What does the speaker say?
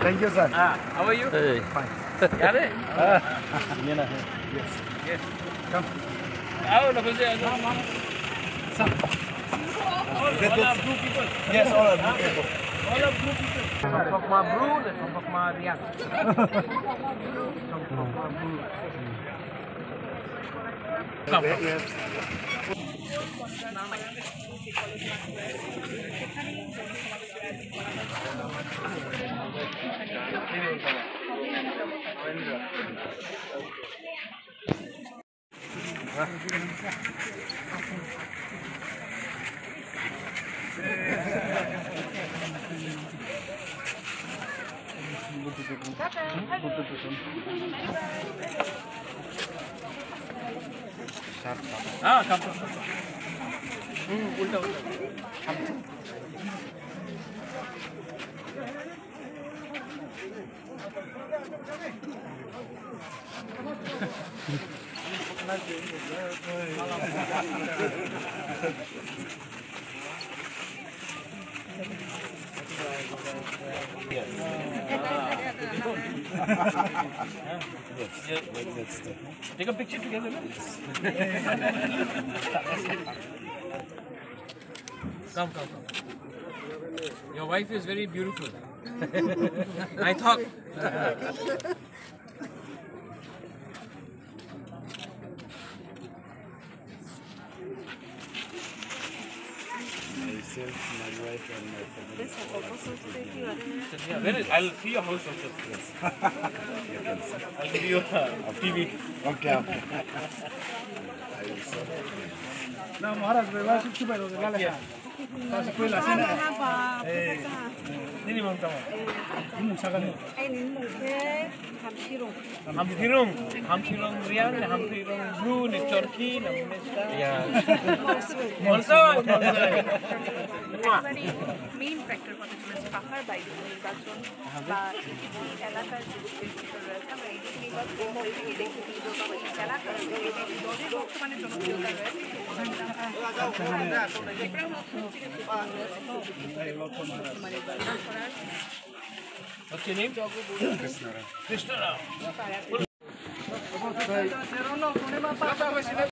Thank you, sir. How are you? Hey. Fine. Got it? Yes. Yes. Come. How are you? All are blue people. Yes, all are blue people. All are blue people. Some of my blue and some of my react. Some of my blue. Come. Come. Ulta. Take a picture together. Come. Your wife is very beautiful. I thought. Myself, my wife, and my family. Yeah, where is? I'll see your house also. Yes. I'll give you a TV. Okay. Now, Maharaj, we are going to go to the Hamtirong Rian, Hamtirong Blue, Turkey, also. Main factor কথা চলেছে পাহাড় বাইরে নির্বাচন বা এলাকার যে রয়েছে আমরা এই নির্বাচন দেখে এলাকার বর্তমানে জনপ্রিয়তা রয়েছে What's your name? Krishna.